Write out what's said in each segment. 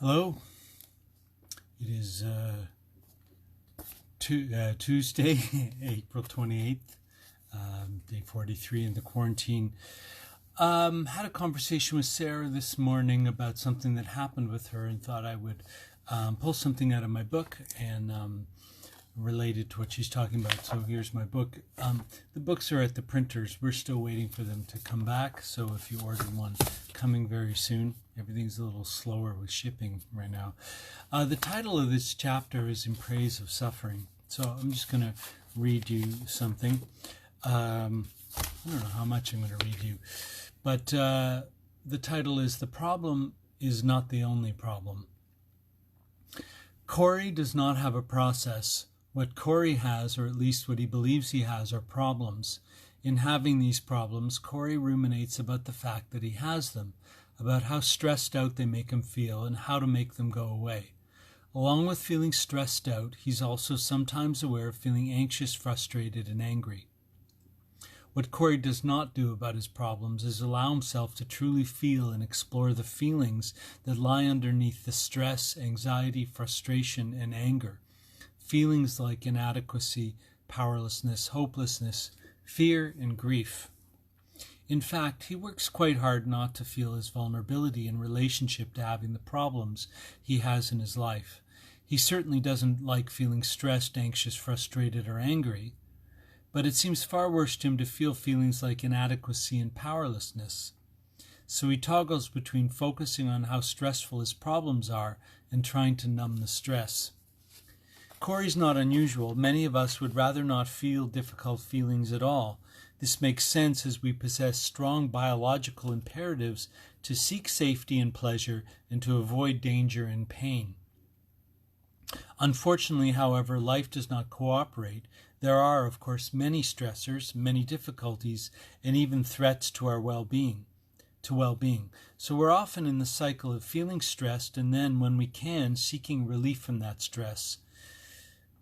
Hello. It is Tuesday, April 28th, day 43 in the quarantine. Had a conversation with Sarah this morning about something that happened with her and thought I would pull something out of my book and related to what she's talking about. So here's my book. The books are at the printers. We're still waiting for them to come back. So if you ordered one, coming very soon. Everything's a little slower with shipping right now. The title of this chapter is In Priase of Suffering. So I'm just going to read you something. I don't know how much I'm going to read you. But the title is The Problem is Not the Only Problem. Corey does not have a process. What Corey has, or at least what he believes he has, are problems. In having these problems, Corey ruminates about the fact that he has them, about how stressed out they make him feel and how to make them go away. Along with feeling stressed out, he's also sometimes aware of feeling anxious, frustrated, and angry. What Corey does not do about his problems is allow himself to truly feel and explore the feelings that lie underneath the stress, anxiety, frustration, and anger. Feelings like inadequacy, powerlessness, hopelessness, fear, and grief. In fact, he works quite hard not to feel his vulnerability in relationship to having the problems he has in his life. He certainly doesn't like feeling stressed, anxious, frustrated, or angry, but it seems far worse to him to feel feelings like inadequacy and powerlessness. So he toggles between focusing on how stressful his problems are and trying to numb the stress. Corey's not unusual. Many of us would rather not feel difficult feelings at all. This makes sense as we possess strong biological imperatives to seek safety and pleasure and to avoid danger and pain. Unfortunately, however, life does not cooperate. There are, of course, many stressors, many difficulties, and even threats to our well-being. So we're often in the cycle of feeling stressed and then, when we can, seeking relief from that stress.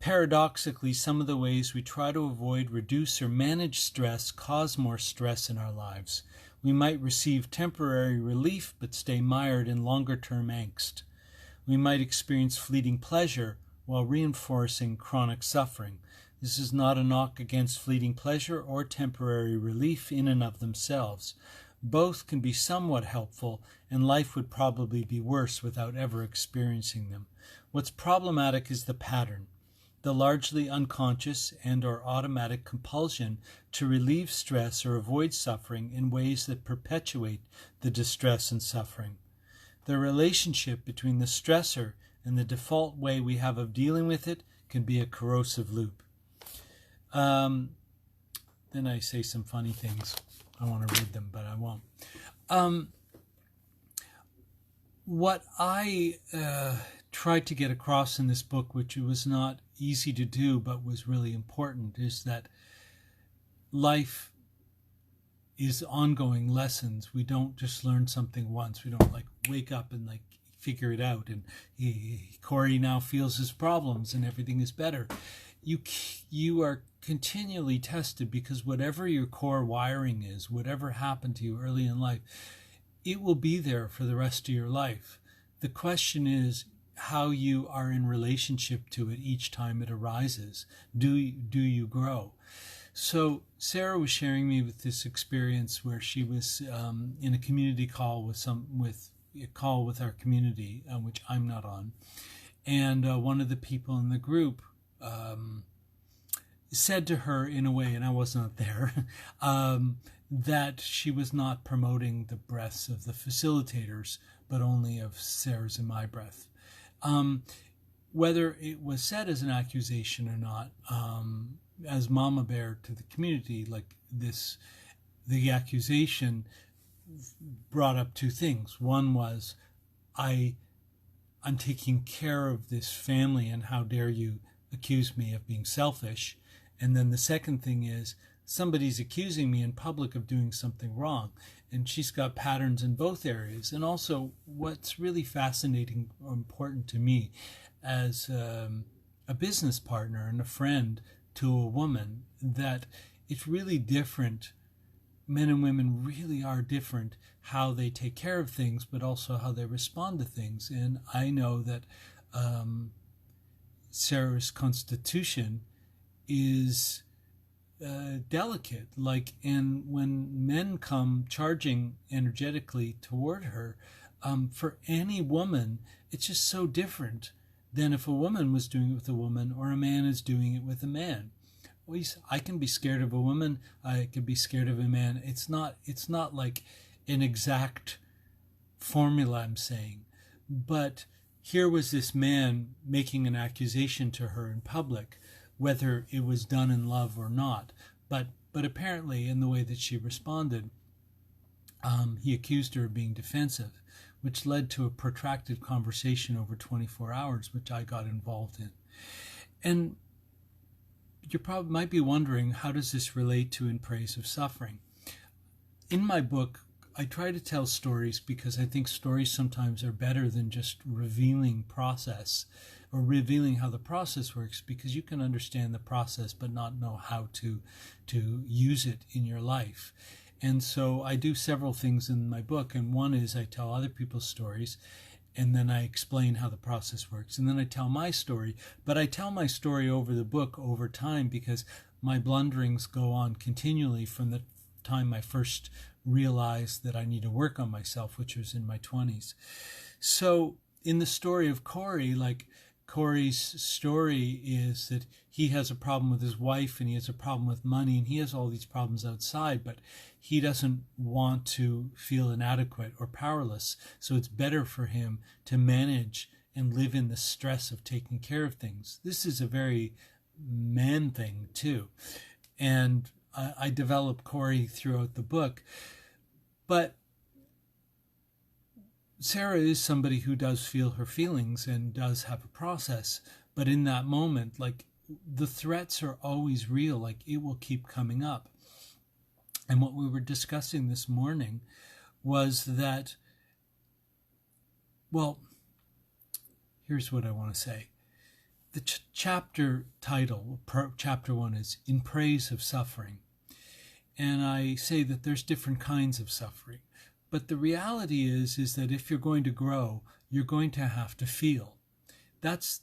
Paradoxically, some of the ways we try to avoid, reduce, or manage stress cause more stress in our lives. We might receive temporary relief but stay mired in longer-term angst. We might experience fleeting pleasure while reinforcing chronic suffering. This is not a knock against fleeting pleasure or temporary relief in and of themselves. Both can be somewhat helpful, and life would probably be worse without ever experiencing them. What's problematic is the pattern. The largely unconscious and or automatic compulsion to relieve stress or avoid suffering in ways that perpetuate the distress and suffering. The relationship between the stressor and the default way we have of dealing with it can be a corrosive loop. Then I say some funny things. I want to read them, but I won't. What I tried to get across in this book, which was not easy to do but was really important, is that life is ongoing lessons. We don't just learn something once. We don't wake up and figure it out and Corey now feels his problems and everything is better. You are continually tested, because whatever your core wiring is, whatever happened to you early in life, it will be there for the rest of your life. The question is how you are in relationship to it each time it arises. Do you grow? So Sarah was sharing me with this experience where she was in a community call with our community, which I'm not on, and one of the people in the group said to her in a way, and I was not there, that she was not promoting the breaths of the facilitators, but only of Sarah's and my breath. Whether it was said as an accusation or not, as Mama Bear to the community, the accusation brought up two things. One was, I'm taking care of this family, and how dare you accuse me of being selfish? And then the second thing is, somebody's accusing me in public of doing something wrong. And she's got patterns in both areas. And also, what's really fascinating or important to me as a business partner and a friend to a woman, that it's really different. Men and women really are different how they take care of things, but also how they respond to things. And I know that Sarah's constitution is delicate. Like, and when men come charging energetically toward her, for any woman, it's just so different than if a woman was doing it with a woman or a man is doing it with a man. I can be scared of a woman. I can be scared of a man. It's not like an exact formula I'm saying. But here was this man making an accusation to her in public, whether it was done in love or not. But apparently in the way that she responded, he accused her of being defensive, which led to a protracted conversation over 24 hours, which I got involved in. And you probably might be wondering, how does this relate to In Praise of Suffering? In my book, I try to tell stories because I think stories sometimes are better than just revealing process or revealing how the process works, because you can understand the process but not know how to use it in your life. And so I do several things in my book, and one is I tell other people's stories, and then I explain how the process works, and then I tell my story. But I tell my story over the book over time, because my blunderings go on continually from the time I first realized that I need to work on myself, which was in my 20s. So in the story of Corey, like, Corey's story is that he has a problem with his wife, and he has a problem with money, and he has all these problems outside, but he doesn't want to feel inadequate or powerless. So it's better for him to manage and live in the stress of taking care of things. This is a very man thing too. And I develop Corey throughout the book. But Sarah is somebody who does feel her feelings and does have a process. But in that moment, like, the threats are always real. Like, it will keep coming up. And what we were discussing this morning was that, well, here's what I want to say. The chapter title, chapter 1, is In Praise of Suffering. And I say that there's different kinds of suffering. But the reality is that if you're going to grow, you're going to have to feel. That's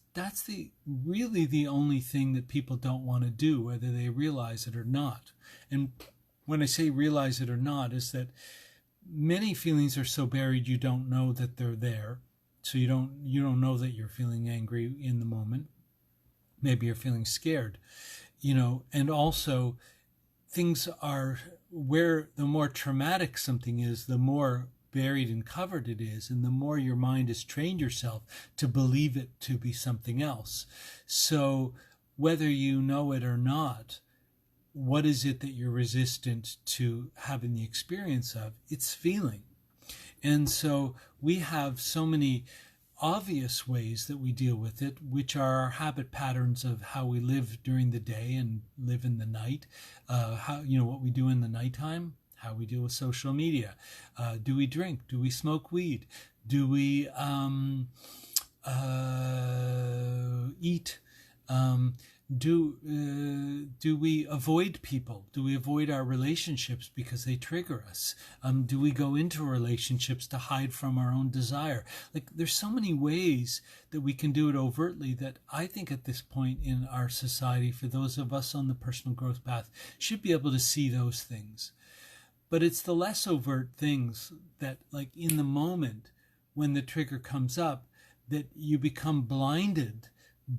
really the only thing that people don't want to do, whether they realize it or not. And when I say realize it or not, is that many feelings are so buried you don't know that they're there. So you don't know that you're feeling angry in the moment. Maybe you're feeling scared, and also things are, where the more traumatic something is, the more buried and covered it is, and the more your mind has trained yourself to believe it to be something else. So whether you know it or not, what is it that you're resistant to having the experience of? It's feeling. And so we have so many obvious ways that we deal with it, which are our habit patterns of how we live during the day and live in the night, what we do in the nighttime, how we deal with social media. Do we drink? Do we smoke weed? Do we eat? Do we avoid people? Do we avoid our relationships because they trigger us? Do we go into relationships to hide from our own desire? Like, there's so many ways that we can do it overtly that I think at this point in our society, for those of us on the personal growth path, should be able to see those things. But it's the less overt things that, like, in the moment when the trigger comes up, that you become blinded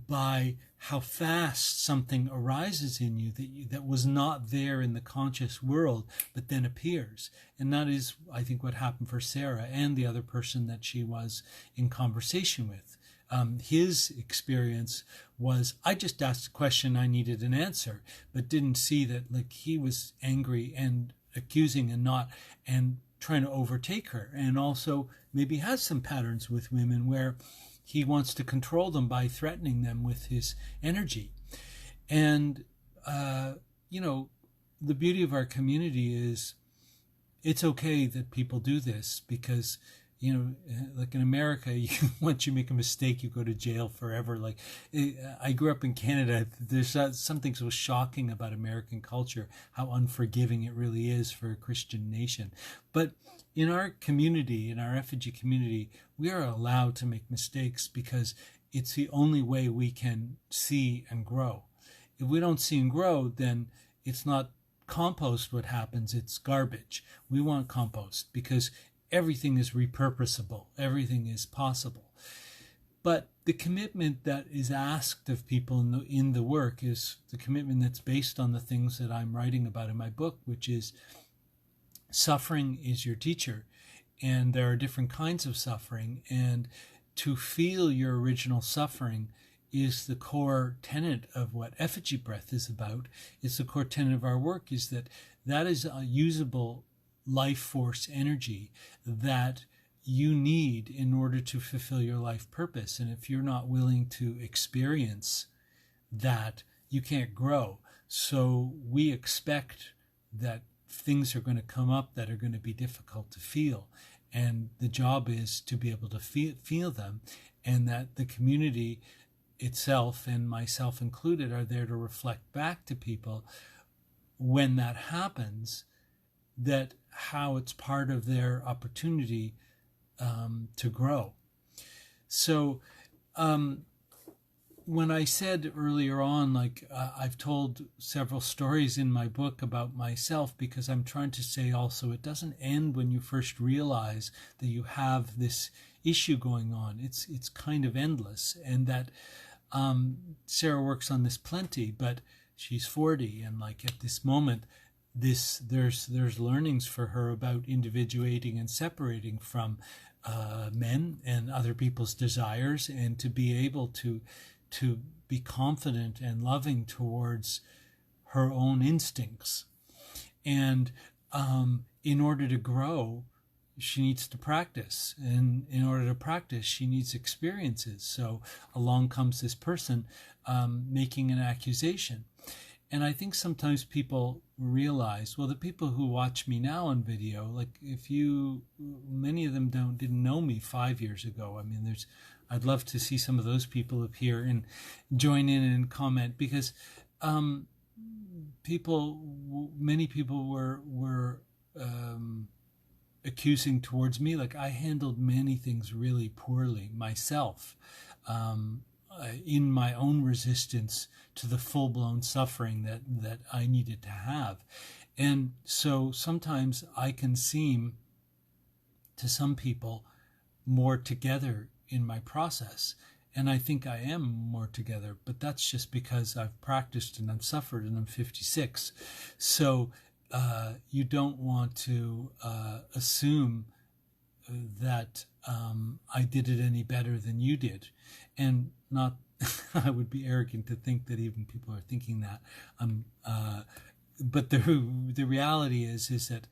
by how fast something arises in you that was not there in the conscious world, but then appears. And that is, I think, what happened for Sarah and the other person that she was in conversation with. His experience was, I just asked a question, I needed an answer, but didn't see that, like, he was angry and accusing and trying to overtake her, and also maybe has some patterns with women where he wants to control them by threatening them with his energy. And, the beauty of our community is it's okay that people do this, because, like in America, once you make a mistake, you go to jail forever. Like, I grew up in Canada. There's something so shocking about American culture, how unforgiving it really is for a Christian nation. But in our community, in our effigy community, we are allowed to make mistakes because it's the only way we can see and grow. If we don't see and grow, then it's not compost what happens, it's garbage. We want compost because everything is repurposable, everything is possible. But the commitment that is asked of people in the work is the commitment that's based on the things that I'm writing about in my book, which is suffering is your teacher. And there are different kinds of suffering. And to feel your original suffering is the core tenet of what effigy breath is about. It's the core tenet of our work, is that is a usable life force energy that you need in order to fulfill your life purpose. And if you're not willing to experience that, you can't grow. So we expect that things are going to come up that are going to be difficult to feel. And the job is to be able to feel them, and that the community itself, and myself included, are there to reflect back to people when that happens, that how it's part of their opportunity to grow. So when I said earlier on, like I've told several stories in my book about myself, because I'm trying to say also it doesn't end when you first realize that you have this issue going on. It's kind of endless, and that Sarah works on this plenty, but she's 40, and like at this moment, there's learnings for her about individuating and separating from men and other people's desires, and to be able to be confident and loving towards her own instincts. And in order to grow, she needs to practice, and in order to practice, she needs experiences. So along comes this person making an accusation. And I think sometimes people realize, well, the people who watch me now on video, like many of them didn't know me 5 years ago. I mean, I'd love to see some of those people appear and join in and comment, because many people were accusing towards me. Like, I handled many things really poorly myself, in my own resistance to the full-blown suffering that I needed to have. And so sometimes I can seem to some people more together in my process, and I think I am more together, but that's just because I've practiced and I've suffered, and I'm 56. So you don't want to assume that I did it any better than you did. And not, I would be arrogant to think that even people are thinking that. But the reality is that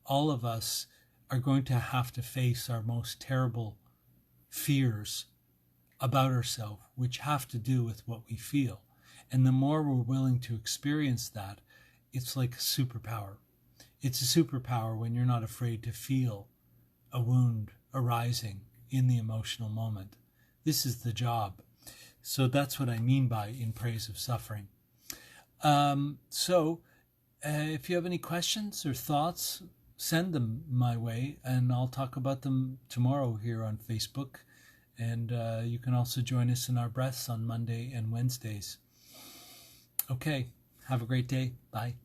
all of us are going to have to face our most terrible fears about ourselves, which have to do with what we feel. And the more we're willing to experience that, it's like a superpower. It's a superpower when you're not afraid to feel a wound arising in the emotional moment. This is the job. So that's what I mean by in praise of suffering. So if you have any questions or thoughts, send them my way, and I'll talk about them tomorrow here on Facebook. And you can also join us in our breaths on Monday and Wednesdays. Okay, have a great day. Bye.